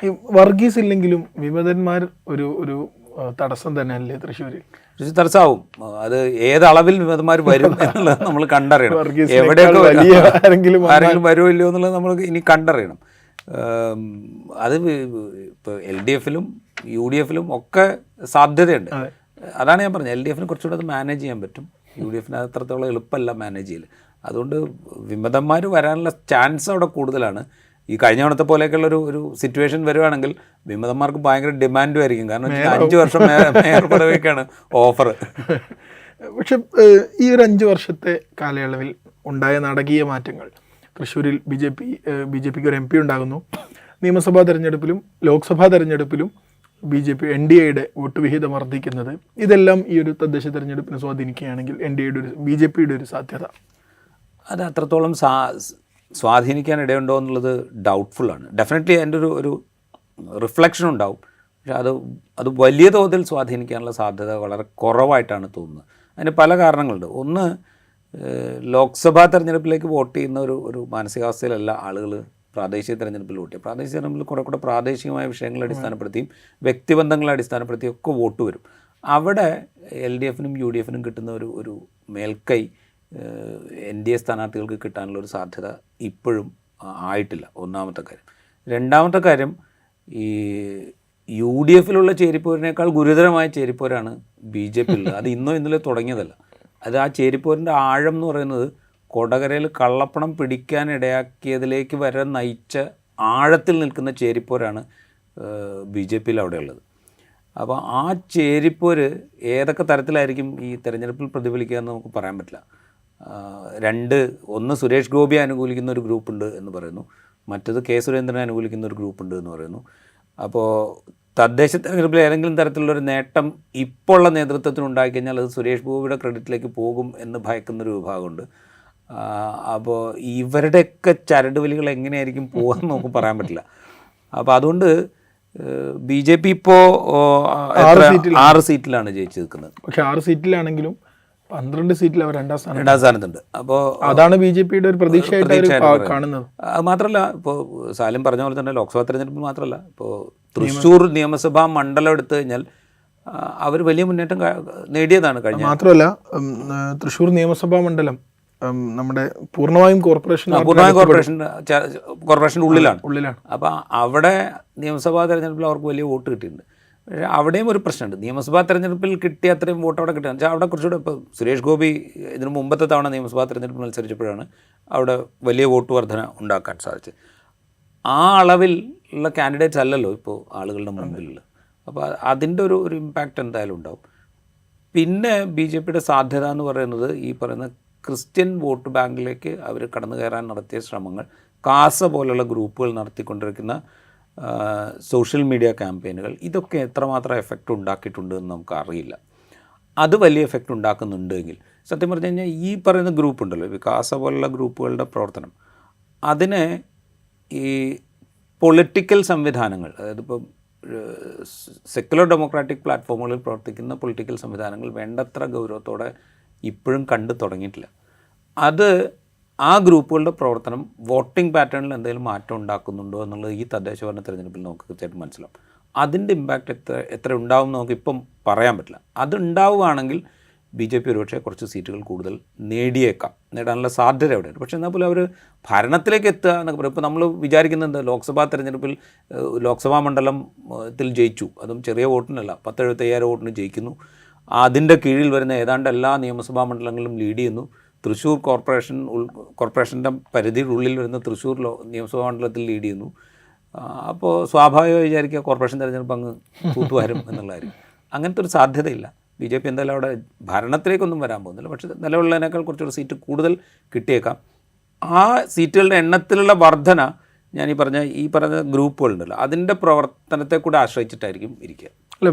ഈ വർഗീസ് ഇല്ലെങ്കിലും വിമതന്മാർ ഒരു തടസ്സം തന്നെയല്ലേ തൃശ്ശൂരിൽ? തടസ്സമാവും. അത് ഏതളവിൽ വിമതന്മാർ വരും എന്നുള്ളത് നമ്മൾ കണ്ടറിയണം. എവിടെയൊക്കെ ആരെങ്കിലും വരുമോ ഇല്ലയോ എന്നുള്ളത് നമ്മൾ ഇനി കണ്ടറിയണം. അത് ഇപ്പോൾ LDFലും UDFലും ഒക്കെ സാധ്യതയുണ്ട്. അതാണ് ഞാൻ പറഞ്ഞത്, LDFന് കുറച്ചുകൂടെ അത് മാനേജ് ചെയ്യാൻ പറ്റും. UDFന് അത്രത്തോളം എളുപ്പമല്ല മാനേജ് ചെയ്യൽ. അതുകൊണ്ട് വിമതന്മാർ വരാനുള്ള ചാൻസ് അവിടെ കൂടുതലാണ്. ഈ കഴിഞ്ഞ തവണത്തെ പോലെയൊക്കെയുള്ള ഒരു സിറ്റുവേഷൻ വരുവാണെങ്കിൽ വിമതന്മാർക്ക് ഭയങ്കര ഡിമാൻഡും ആയിരിക്കും. കാരണം 5 വർഷം മേയർ പദവിയൊക്കെയാണ് ഓഫർ. പക്ഷെ ഈ ഒരു 5 വർഷത്തെ കാലയളവിൽ ഉണ്ടായ നാടകീയ മാറ്റങ്ങൾ, തൃശ്ശൂരിൽ BJPക്ക് ഒരു MP ഉണ്ടാകുന്നു. നിയമസഭാ തെരഞ്ഞെടുപ്പിലും ലോക്സഭാ തെരഞ്ഞെടുപ്പിലും NDAയുടെ വോട്ട് വിഹിതം വർദ്ധിക്കുന്നത്, ഇതെല്ലാം ഈ ഒരു തദ്ദേശ തെരഞ്ഞെടുപ്പിനെ സ്വാധീനിക്കുകയാണെങ്കിൽ BJPയുടെ ഒരു സാധ്യത അത് അത്രത്തോളം സ്വാധീനിക്കാൻ ഇടയുണ്ടോ എന്നുള്ളത് ഡൗട്ട്ഫുള്ളാണ്. ഡെഫിനറ്റ്ലി അതിൻ്റെ ഒരു റിഫ്ലക്ഷൻ ഉണ്ടാവും. പക്ഷെ അത് വലിയ തോതിൽ സ്വാധീനിക്കാനുള്ള സാധ്യത വളരെ കുറവായിട്ടാണ് തോന്നുന്നത്. അതിന് പല കാരണങ്ങളുണ്ട്. ഒന്ന്, ലോക്സഭാ തെരഞ്ഞെടുപ്പിലേക്ക് വോട്ട് ചെയ്യുന്ന ഒരു മാനസികാവസ്ഥയിലല്ല ആളുകൾ പ്രാദേശിക തെരഞ്ഞെടുപ്പിൽ വോട്ട് ചെയ്യും. പ്രാദേശിക തെരഞ്ഞെടുപ്പിൽ കൂടെ പ്രാദേശികമായ വിഷയങ്ങളെ അടിസ്ഥാനപ്പെടുത്തിയും വ്യക്തിബന്ധങ്ങളെ അടിസ്ഥാനപ്പെടുത്തിയും ഒക്കെ വോട്ട് വരും. അവിടെ LDFനും UDFനും കിട്ടുന്ന ഒരു മേൽക്കൈ NDA സ്ഥാനാർത്ഥികൾക്ക് കിട്ടാനുള്ള ഒരു സാധ്യത ഇപ്പോഴും ആയിട്ടില്ല. ഒന്നാമത്തെ കാര്യം. രണ്ടാമത്തെ കാര്യം, ഈ UDFലുള്ള ചേരിപ്പോരിനേക്കാൾ ഗുരുതരമായ ചേരിപ്പോരാണ് BJPയിലുള്ളത്. അത് ഇന്നലെ തുടങ്ങിയതല്ല. അത് ആ ചേരിപ്പോരിൻ്റെ ആഴം എന്ന് പറയുന്നത് കൊടകരയിൽ കള്ളപ്പണം പിടിക്കാനിടയാക്കിയതിലേക്ക് വരെ നയിച്ച ആഴത്തിൽ നിൽക്കുന്ന ചേരിപ്പോരാണ് BJPയിൽ അവിടെ ഉള്ളത്. അപ്പോൾ ആ ചേരിപ്പോര് ഏതൊക്കെ തരത്തിലായിരിക്കും ഈ തെരഞ്ഞെടുപ്പിൽ പ്രതിഫലിക്കുക എന്ന് നമുക്ക് പറയാൻ പറ്റില്ല. ഒന്ന് സുരേഷ് ഗോപിയെ അനുകൂലിക്കുന്ന ഒരു ഗ്രൂപ്പുണ്ട് എന്ന് പറയുന്നു, മറ്റത് K സുരേന്ദ്രനെ അനുകൂലിക്കുന്ന ഒരു ഗ്രൂപ്പുണ്ട് എന്ന് പറയുന്നു. അപ്പോൾ തദ്ദേശ തെരഞ്ഞെടുപ്പിൽ ഏതെങ്കിലും തരത്തിലുള്ളൊരു നേട്ടം ഇപ്പോൾ ഉള്ള നേതൃത്വത്തിന് ഉണ്ടായിക്കഴിഞ്ഞാൽ അത് സുരേഷ് ഗോപിയുടെ ക്രെഡിറ്റിലേക്ക് പോകും എന്ന് ഭയക്കുന്നൊരു വിഭാഗമുണ്ട്. അപ്പോൾ ഇവരുടെയൊക്കെ ചരടുവലികൾ എങ്ങനെയായിരിക്കും പോകുമെന്ന് നമുക്ക് പറയാൻ പറ്റില്ല. അപ്പോൾ അതുകൊണ്ട് BJP ഇപ്പോൾ 6 സീറ്റിലാണ് ജയിച്ചു നിൽക്കുന്നത്. പക്ഷെ 6 സീറ്റിലാണെങ്കിലും 12 സീറ്റിൽ അവർ രണ്ടാം സ്ഥാനത്തുണ്ട്. അപ്പോൾ അതാണ് BJPയുടെ ഒരു പ്രതീക്ഷയായിട്ട് കാണുന്നത്. അത് മാത്രമല്ല, ഇപ്പോൾ സാലിം പറഞ്ഞ പോലെ തന്നെ ലോക്സഭാ തെരഞ്ഞെടുപ്പിൽ മാത്രമല്ല, ഇപ്പോൾ തൃശ്ശൂർ നിയമസഭാ മണ്ഡലം എടുത്തു കഴിഞ്ഞാൽ അവർ വലിയ മുന്നേറ്റം നേടിയതാണ് കഴിഞ്ഞ. മാത്രമല്ല തൃശ്ശൂർ നിയമസഭാ മണ്ഡലം നമ്മുടെ പൂർണ്ണമായും കോർപ്പറേഷൻ്റെ ഉള്ളിലാണ്. അപ്പോൾ അവിടെ നിയമസഭാ തെരഞ്ഞെടുപ്പിൽ അവർക്ക് വലിയ വോട്ട് കിട്ടിയിട്ടുണ്ട്. പക്ഷേ അവിടെയും ഒരു പ്രശ്നമുണ്ട്. നിയമസഭാ തെരഞ്ഞെടുപ്പിൽ കിട്ടിയ അത്രയും വോട്ട് അവിടെ കിട്ടുക വെച്ചാൽ അവിടെ കുറച്ചുകൂടെ ഇപ്പോൾ സുരേഷ് ഗോപി ഇതിന് മുമ്പത്തെ തവണ നിയമസഭാ തെരഞ്ഞെടുപ്പ് മത്സരിച്ചപ്പോഴാണ് അവിടെ വലിയ വോട്ട് വർധന ഉണ്ടാക്കാൻ സാധിച്ചത്. ആ അളവിൽ ഉള്ള കാൻഡിഡേറ്റ്സ് അല്ലല്ലോ ഇപ്പോൾ ആളുകളുടെ മുമ്പിലുള്ളത്. അപ്പോൾ അതിൻ്റെ ഒരു ഇമ്പാക്റ്റ് എന്തായാലും ഉണ്ടാവും. പിന്നെ BJPയുടെ സാധ്യത എന്ന് പറയുന്നത് ഈ പറയുന്ന ക്രിസ്ത്യൻ വോട്ട് ബാങ്കിലേക്ക് അവർ കടന്നു കയറാൻ നടത്തിയ ശ്രമങ്ങൾ, കാസ പോലുള്ള ഗ്രൂപ്പുകൾ നടത്തിക്കൊണ്ടിരിക്കുന്ന സോഷ്യൽ മീഡിയ ക്യാമ്പയിനുകൾ, ഇതൊക്കെ എത്രമാത്രം എഫക്റ്റ് ഉണ്ടാക്കിയിട്ടുണ്ട് എന്ന് നമുക്കറിയില്ല. അത് വലിയ എഫക്റ്റ് ഉണ്ടാക്കുന്നുണ്ടെങ്കിൽ സത്യം പറഞ്ഞു കഴിഞ്ഞാൽ ഈ പറയുന്ന ഗ്രൂപ്പ് ഉണ്ടല്ലോ, വികാസ പോലുള്ള ഗ്രൂപ്പുകളുടെ പ്രവർത്തനം, അതിനെ ഈ പൊളിറ്റിക്കൽ സംവിധാനങ്ങൾ, അതായത് ഇപ്പം സെക്കുലർ ഡെമോക്രാറ്റിക് പ്ലാറ്റ്ഫോമുകളിൽ പ്രവർത്തിക്കുന്ന പൊളിറ്റിക്കൽ സംവിധാനങ്ങൾ വേണ്ടത്ര ഗൗരവത്തോടെ ഇപ്പോഴും കണ്ടു തുടങ്ങിയിട്ടില്ല. അത് ആ ഗ്രൂപ്പുകളുടെ പ്രവർത്തനം വോട്ടിംഗ് പാറ്റേണിൽ എന്തെങ്കിലും മാറ്റം ഉണ്ടാക്കുന്നുണ്ടോ എന്നുള്ളത് ഈ തദ്ദേശ ഭരണ തിരഞ്ഞെടുപ്പിൽ നമുക്ക് തീർച്ചയായിട്ടും മനസ്സിലാവും. അതിൻ്റെ ഇമ്പാക്റ്റ് എത്ര ഉണ്ടാവും നമുക്ക് ഇപ്പം പറയാൻ പറ്റില്ല. അതുണ്ടാവുകയാണെങ്കിൽ BJP ഒരുപക്ഷെ കുറച്ച് സീറ്റുകൾ കൂടുതൽ നേടാനുള്ള സാധ്യത എവിടെയുണ്ട്. പക്ഷേ എന്നാൽ പോലും അവർ ഭരണത്തിലേക്ക് എത്തുക എന്നൊക്കെ പറയും. ഇപ്പോൾ നമ്മൾ വിചാരിക്കുന്നത് ലോക്സഭാ തെരഞ്ഞെടുപ്പിൽ ലോക്സഭാ മണ്ഡലത്തിൽ ജയിച്ചു, അതും ചെറിയ വോട്ടിനല്ല, 10,75,000 വോട്ടിന് ജയിക്കുന്നു. അതിൻ്റെ കീഴിൽ വരുന്ന ഏതാണ്ട് എല്ലാ നിയമസഭാ മണ്ഡലങ്ങളിലും ലീഡ് ചെയ്യുന്നു. തൃശ്ശൂർ കോർപ്പറേഷൻ്റെ പരിധിയുടെ ഉള്ളിൽ വരുന്ന തൃശ്ശൂർ നിയമസഭാ മണ്ഡലത്തിൽ ലീഡ് ചെയ്യുന്നു. അപ്പോൾ സ്വാഭാവികമായി വിചാരിക്കുക കോർപ്പറേഷൻ തെരഞ്ഞെടുപ്പ് അങ്ങ് തൂത്തുവാരും എന്നുള്ളതായിരിക്കും. അങ്ങനത്തെ ഒരു സാധ്യതയില്ല. BJP എന്തായാലും അവിടെ ഭരണത്തിലേക്കൊന്നും വരാൻ പോകുന്നില്ല. പക്ഷേ നിലവിലുള്ളതിനേക്കാൾ കുറച്ചൊരു സീറ്റ് കൂടുതൽ കിട്ടിയേക്കാം. ആ സീറ്റുകളുടെ എണ്ണത്തിലുള്ള വർധന ഞാൻ ഈ പറഞ്ഞ ഗ്രൂപ്പുകളുണ്ടല്ലോ, അതിൻ്റെ പ്രവർത്തനത്തെ കൂടെ ആശ്രയിച്ചിട്ടായിരിക്കും ഇരിക്കുക. അല്ല,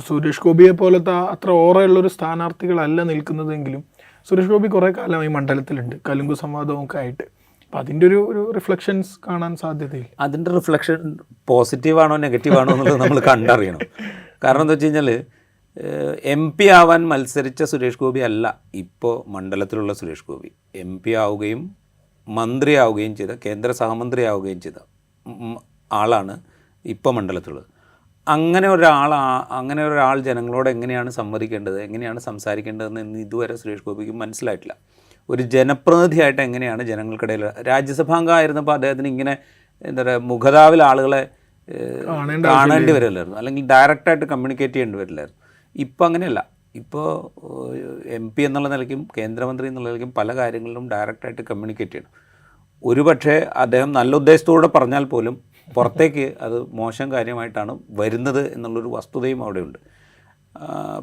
സുരേഷ് ഗോപിയെ പോലത്തെ അത്ര ഓറയുള്ളൊരു സ്ഥാനാർത്ഥികളല്ല നിൽക്കുന്നതെങ്കിലും സുരേഷ് ഗോപി കുറേ കാലമായി മണ്ഡലത്തിലുണ്ട്, കലുങ്കു സംവാദവും ഒക്കെ ആയിട്ട്. അപ്പം അതിൻ്റെ ഒരു റിഫ്ലക്ഷൻസ് കാണാൻ സാധ്യതയില്ല. അതിൻ്റെ റിഫ്ലക്ഷൻ പോസിറ്റീവാണോ നെഗറ്റീവാണോ എന്നുള്ളത് നമ്മൾ കണ്ടറിയണം. കാരണം എന്താ വെച്ച് കഴിഞ്ഞാൽ MP ആവാൻ മത്സരിച്ച സുരേഷ് ഗോപി അല്ല ഇപ്പോൾ മണ്ഡലത്തിലുള്ള സുരേഷ് ഗോപി. MP ആവുകയും മന്ത്രിയാവുകയും ചെയ്ത, കേന്ദ്ര സഹമന്ത്രിയാവുകയും ചെയ്ത ആളാണ് ഇപ്പോൾ മണ്ഡലത്തിലുള്ളത്. അങ്ങനെ ഒരാൾ ജനങ്ങളോട് എങ്ങനെയാണ് സംവദിക്കേണ്ടത്, എങ്ങനെയാണ് സംസാരിക്കേണ്ടതെന്ന് ഇതുവരെ സുരേഷ് ഗോപിക്ക് മനസ്സിലായിട്ടില്ല. ഒരു ജനപ്രതിനിധിയായിട്ട് എങ്ങനെയാണ് ജനങ്ങൾക്കിടയിൽ, രാജ്യസഭാംഗമായിരുന്നപ്പോൾ അദ്ദേഹത്തിന് ഇങ്ങനെ എന്താ പറയുക, മുഖതാവിൽ ആളുകളെ കാണേണ്ടി വരില്ലായിരുന്നു, അല്ലെങ്കിൽ ഡയറക്റ്റായിട്ട് കമ്മ്യൂണിക്കേറ്റ് ചെയ്യേണ്ടി വരില്ലായിരുന്നു. ഇപ്പോൾ അങ്ങനെയല്ല. ഇപ്പോൾ MP എന്നുള്ള നിലയ്ക്കും കേന്ദ്രമന്ത്രി എന്നുള്ള നിലയ്ക്കും പല കാര്യങ്ങളിലും ഡയറക്റ്റായിട്ട് കമ്മ്യൂണിക്കേറ്റ് ചെയ്യണം. ഒരുപക്ഷെ അദ്ദേഹം നല്ല ഉദ്ദേശത്തോടെ പറഞ്ഞാൽ പോലും പുറത്തേക്ക് അത് മോശം കാര്യമായിട്ടാണ് വരുന്നത് എന്നുള്ളൊരു വസ്തുതയും അവിടെയുണ്ട്.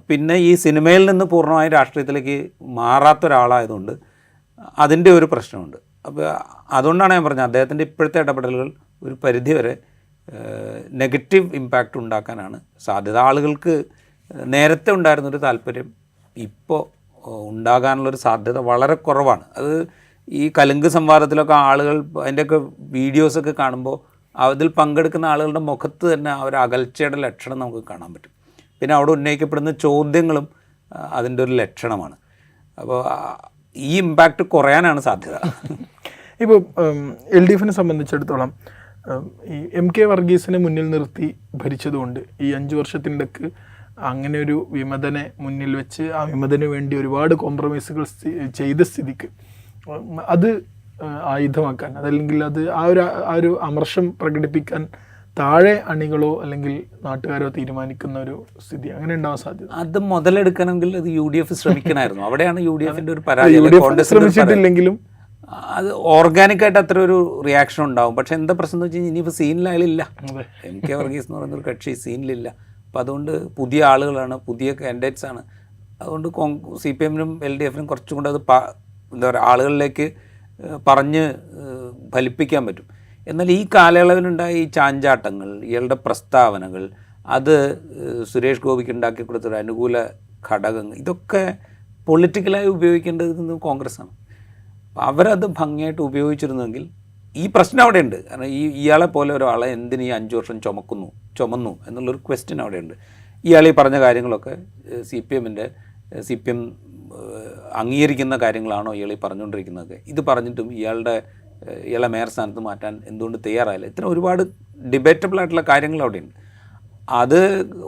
പിന്നെ ഈ സിനിമയിൽ നിന്ന് പൂർണ്ണമായും രാഷ്ട്രീയത്തിലേക്ക് മാറാത്ത ഒരാളായതുകൊണ്ട് അതിൻ്റെ ഒരു പ്രശ്നമുണ്ട്. അപ്പോൾ അതുകൊണ്ടാണ് ഞാൻ പറഞ്ഞത്, അദ്ദേഹത്തിൻ്റെ ഇപ്പോഴത്തെ ഇടപെടലുകൾ ഒരു പരിധിവരെ നെഗറ്റീവ് ഇമ്പാക്റ്റ് ഉണ്ടാക്കാനാണ് സാധ്യത. ആളുകൾക്ക് നേരത്തെ ഉണ്ടായിരുന്നൊരു താല്പര്യം ഇപ്പോൾ ഉണ്ടാകാനുള്ളൊരു സാധ്യത വളരെ കുറവാണ്. അത് ഈ കലുങ്ക് സംവാദത്തിലൊക്കെ ആളുകൾ അതിൻ്റെയൊക്കെ വീഡിയോസൊക്കെ കാണുമ്പോൾ അതിൽ പങ്കെടുക്കുന്ന ആളുകളുടെ മുഖത്ത് തന്നെ ആ ഒരു അകൽച്ചയുടെ ലക്ഷണം നമുക്ക് കാണാൻ പറ്റും. പിന്നെ അവിടെ ഉന്നയിക്കപ്പെടുന്ന ചോദ്യങ്ങളും അതിൻ്റെ ഒരു ലക്ഷണമാണ്. അപ്പോൾ ഈ ഇമ്പാക്റ്റ് കുറയാനാണ് സാധ്യത. ഇപ്പോൾ LDFനെ സംബന്ധിച്ചിടത്തോളം ഈ MK വർഗീസിനെ മുന്നിൽ നിർത്തി ഭരിച്ചതുകൊണ്ട് ഈ 5 വർഷത്തിനിടക്ക് അങ്ങനെ ഒരു വിമതനെ മുന്നിൽ വെച്ച് ആ വിമതന് വേണ്ടി ഒരുപാട് കോംപ്രമൈസുകൾ ചെയ്ത സ്ഥിതിക്ക് അത് ആയുധമാക്കാൻ, അതല്ലെങ്കിൽ അത് ആ ഒരു അമർഷം പ്രകടിപ്പിക്കാൻ താഴെ അണികളോ അല്ലെങ്കിൽ നാട്ടുകാരോ തീരുമാനിക്കുന്ന ഒരു സ്ഥിതി അങ്ങനെ ഉണ്ടാവാൻ സാധ്യത. അത് മുതലെടുക്കണമെങ്കിൽ അത് UDF ശ്രമിക്കണമായിരുന്നു. അവിടെയാണ് UDFൻ്റെ ഒരു പരാജയം. ശ്രമിച്ചിട്ടില്ലെങ്കിലും അത് ഓർഗാനിക്കായിട്ട് അത്ര ഒരു റിയാക്ഷൻ ഉണ്ടാവും. പക്ഷെ എന്താ പ്രശ്നം എന്ന് വെച്ച് കഴിഞ്ഞാൽ ഇനിയിപ്പോൾ സീനിൽ അയാളില്ല. MK വർഗീസ് എന്ന് പറയുന്നൊരു കക്ഷി സീനിലില്ല. അപ്പോൾ അതുകൊണ്ട് പുതിയ ആളുകളാണ്, പുതിയ കാൻഡിഡേറ്റ്സ് ആണ്. അതുകൊണ്ട് CPMനും LDFനും കുറച്ചും കൂടെ അത് എന്താ പറയുക, ആളുകളിലേക്ക് പറഞ്ഞ് ഫലിപ്പിക്കാൻ പറ്റും. എന്നാൽ ഈ കാലയളവിലുണ്ടായ ഈ ചാഞ്ചാട്ടങ്ങൾ, ഇയാളുടെ പ്രസ്താവനകൾ, അത് സുരേഷ് ഗോപിക്ക് ഉണ്ടാക്കി കൊടുത്തൊരു അനുകൂല ഘടകങ്ങൾ, ഇതൊക്കെ പൊളിറ്റിക്കലായി ഉപയോഗിക്കേണ്ടത് കോൺഗ്രസ്സാണ്. അവരത് ഭംഗിയായിട്ട് ഉപയോഗിച്ചിരുന്നെങ്കിൽ ഈ പ്രശ്നം അവിടെയുണ്ട്. കാരണം ഇയാളെ പോലെ ഒരാളെ എന്തിന് ഈ 5 വർഷം ചുമന്നു എന്നുള്ളൊരു ക്വസ്റ്റ്യൻ അവിടെയുണ്ട്. ഇയാൾ ഈ പറഞ്ഞ കാര്യങ്ങളൊക്കെ CPM അംഗീകരിക്കുന്ന കാര്യങ്ങളാണോ ഇയാൾ ഈ പറഞ്ഞുകൊണ്ടിരിക്കുന്നത്? ഇത് പറഞ്ഞിട്ടും ഇയാളെ മേയർ സ്ഥാനത്ത് മാറ്റാൻ എന്തുകൊണ്ട് തയ്യാറായില്ല? ഇത്തരം ഒരുപാട് ഡിബേറ്റബിൾ ആയിട്ടുള്ള കാര്യങ്ങൾ അവിടെയുണ്ട്. അത്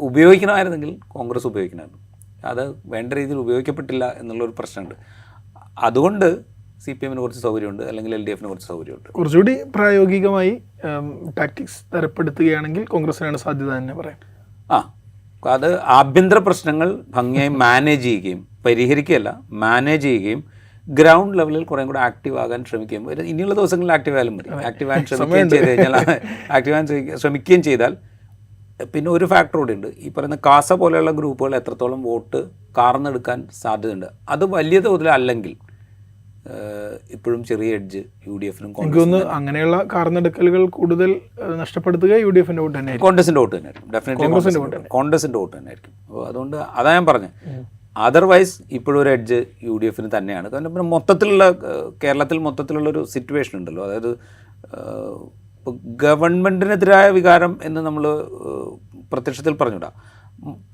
ഉപയോഗിക്കണമായിരുന്നെങ്കിൽ കോൺഗ്രസ് ഉപയോഗിക്കണമായിരുന്നു. അത് വേണ്ട രീതിയിൽ ഉപയോഗിക്കപ്പെട്ടില്ല എന്നുള്ളൊരു പ്രശ്നമുണ്ട്. അതുകൊണ്ട് CPMന് കുറച്ച് സൗകര്യമുണ്ട്, അല്ലെങ്കിൽ LDFന് കുറച്ച് സൗകര്യമുണ്ട്. കുറച്ചുകൂടി പ്രായോഗികമായി ടാക്ടിക്സ് തരപ്പെടുത്തുകയാണെങ്കിൽ കോൺഗ്രസിനാണ് സാധ്യത തന്നെ പറയാം. അത് ആഭ്യന്തര പ്രശ്നങ്ങൾ ഭംഗിയായി മാനേജ് ചെയ്യുകയും, പരിഹരിക്കുകയല്ല മാനേജ് ചെയ്യുകയും, ഗ്രൗണ്ട് ലെവലിൽ കുറേ കൂടെ ആക്റ്റീവ് ആകാൻ ശ്രമിക്കുകയും, ഇനിയുള്ള ദിവസങ്ങളിൽ ആക്റ്റീവ് ആയാലും മതി. ആക്റ്റീവ് ആകാൻ ശ്രമിക്കുകയും ചെയ്താൽ പിന്നെ ഒരു ഫാക്ടർ കൂടെ ഉണ്ട്. ഈ പറയുന്ന കാസ പോലെയുള്ള ഗ്രൂപ്പുകൾ എത്രത്തോളം വോട്ട് കാർന്നെടുക്കാൻ സാധ്യതയുണ്ട്. അത് വലിയ തോതിലല്ലെങ്കിൽ ഇപ്പോഴും ചെറിയ എഡ്ജ് യു ഡി എഫിനും എനിക്കൊന്ന് അങ്ങനെയുള്ള കാർന്നെടുക്കലുകൾ കൂടുതൽ നഷ്ടപ്പെടുത്തുക യു ഡി എഫിൻ്റെ വോട്ട് തന്നെ കോൺഗ്രസിൻ്റെ വോട്ട് തന്നെ ആയിരിക്കും. ഡെഫിനറ്റ്ലി കോൺഗ്രസിൻ്റെ വോട്ട് തന്നെ ആയിരിക്കും. അപ്പോൾ അതുകൊണ്ട് അതാ ഞാൻ പറഞ്ഞത്. അതർവൈസ് ഇപ്പോഴും ഒരു എഡ്ജ് യു ഡി എഫിന് തന്നെയാണ്. കാരണം പിന്നെ മൊത്തത്തിലുള്ള കേരളത്തിൽ മൊത്തത്തിലുള്ളൊരു സിറ്റുവേഷൻ ഉണ്ടല്ലോ. അതായത് ഇപ്പോൾ ഗവൺമെൻറ്റിനെതിരായ വികാരം എന്ന് നമ്മൾ പ്രത്യക്ഷത്തിൽ പറഞ്ഞുകൂടാ.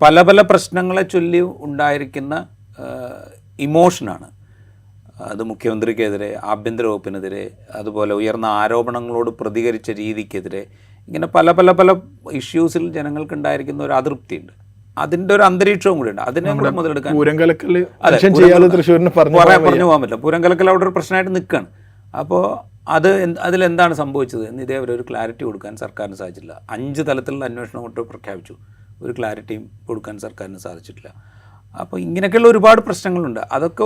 പല പല പ്രശ്നങ്ങളെ ചൊല്ലി ഉണ്ടായിരിക്കുന്ന ഇമോഷനാണ്. അത് മുഖ്യമന്ത്രിക്കെതിരെ, ആഭ്യന്തര വകുപ്പിനെതിരെ, അതുപോലെ ഉയർന്ന ആരോപണങ്ങളോട് പ്രതികരിച്ച രീതിക്കെതിരെ, ഇങ്ങനെ പല പല പല ഇഷ്യൂസിൽ ജനങ്ങൾക്കുണ്ടായിരിക്കുന്ന ഒരു അതൃപ്തിയുണ്ട്. അതിൻ്റെ ഒരു അന്തരീക്ഷവും കൂടി ഉണ്ട്. അതിനെ കൂടെ മുതലെടുക്കാൻ പറഞ്ഞു പോകാൻ പറ്റില്ല. പൂരം കലക്കൽ അവിടെ ഒരു പ്രശ്നമായിട്ട് നിൽക്കുകയാണ്. അപ്പോൾ അതിലെന്താണ് സംഭവിച്ചത് എന്ന് ഇതേവരെ ഒരു ക്ലാരിറ്റി കൊടുക്കാൻ സർക്കാരിന് സാധിച്ചില്ല. 5 തലത്തിലുള്ള അന്വേഷണം കൊണ്ട് പ്രഖ്യാപിച്ചു, ഒരു ക്ലാരിറ്റിയും കൊടുക്കാൻ സർക്കാരിന് സാധിച്ചിട്ടില്ല. അപ്പോൾ ഇങ്ങനെയൊക്കെയുള്ള ഒരുപാട് പ്രശ്നങ്ങളുണ്ട്. അതൊക്കെ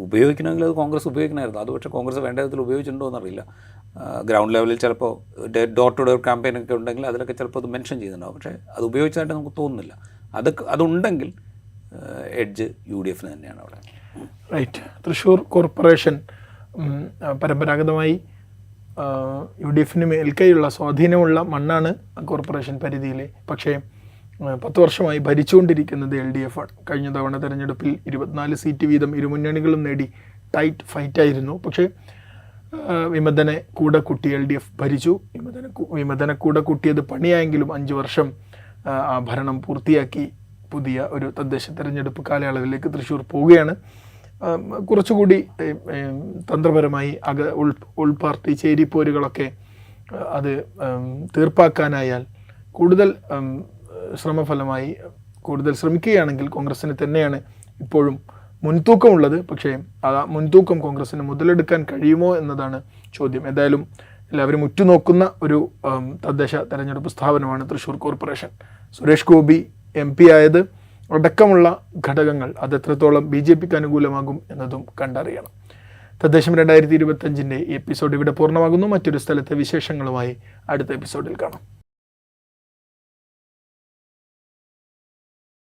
ഉപയോഗിക്കണമെങ്കിൽ അത് കോൺഗ്രസ് ഉപയോഗിക്കണമായിരുന്നു. അത് പക്ഷേ കോൺഗ്രസ് വേണ്ട വിധത്തിൽ ഉപയോഗിച്ചിട്ടുണ്ടോ എന്നറിയില്ല. ഗ്രൗണ്ട് ലെവലിൽ ചിലപ്പോൾ ഡോർ ടു ഡോർ ക്യാമ്പയിനൊക്കെ ഉണ്ടെങ്കിൽ അതിലൊക്കെ ചിലപ്പോൾ അത് മെൻഷൻ ചെയ്യുന്നുണ്ടാവും. പക്ഷേ അത് ഉപയോഗിച്ചതായിട്ട് നമുക്ക് തോന്നുന്നില്ല. അതുണ്ടെങ്കിൽ എഡ്ജ് യു ഡി എഫിന് തന്നെയാണ് അവിടെ. റൈറ്റ്. തൃശ്ശൂർ കോർപ്പറേഷൻ പരമ്പരാഗതമായി യു ഡി എഫിന് മേൽക്കൈയുള്ള സ്വാധീനമുള്ള മണ്ണാണ് കോർപ്പറേഷൻ പരിധിയിൽ. പക്ഷേ 10 വർഷമായി ഭരിച്ചുകൊണ്ടിരിക്കുന്നത് LDF ആണ്. കഴിഞ്ഞ തവണ തെരഞ്ഞെടുപ്പിൽ 24 സീറ്റ് വീതം ഇരുമുന്നണികളും നേടി ടൈറ്റ് ഫൈറ്റായിരുന്നു. പക്ഷേ വിമതനെ കൂടെ കൂട്ടി LDF ഭരിച്ചു. വിമതനെ കൂടെ കൂട്ടിയത് പണിയായെങ്കിലും 5 വർഷം ആ ഭരണം പൂർത്തിയാക്കി പുതിയ ഒരു തദ്ദേശ തെരഞ്ഞെടുപ്പ് കാലയളവിലേക്ക് തൃശ്ശൂർ പോവുകയാണ്. കുറച്ചുകൂടി തന്ത്രപരമായി ഉൾപാർട്ടി ചേരിപ്പോരുകളൊക്കെ അത് തീർപ്പാക്കാനായാൽ കൂടുതൽ ശ്രമഫലമായി കൂടുതൽ ശ്രമിക്കുകയാണെങ്കിൽ കോൺഗ്രസ്സിന് തന്നെയാണ് ഇപ്പോഴും മുൻതൂക്കമുള്ളത്. പക്ഷേ ആ മുൻതൂക്കം കോൺഗ്രസ്സിന് മുതലെടുക്കാൻ കഴിയുമോ എന്നതാണ് ചോദ്യം. ഏതായാലും എല്ലാവരും ഉറ്റുനോക്കുന്ന ഒരു തദ്ദേശ തെരഞ്ഞെടുപ്പ് സ്ഥാപനമാണ് തൃശ്ശൂർ കോർപ്പറേഷൻ. സുരേഷ് ഗോപി MP ആയത് അടക്കമുള്ള ഘടകങ്ങൾ അതെത്രത്തോളം BJPക്ക് അനുകൂലമാകും എന്നതും കണ്ടറിയണം. തദ്ദേശം 2025 ഈ എപ്പിസോഡ് ഇവിടെ പൂർണ്ണമാകുന്നു. മറ്റൊരു സ്ഥലത്തെ വിശേഷങ്ങളുമായി അടുത്ത എപ്പിസോഡിൽ കാണാം.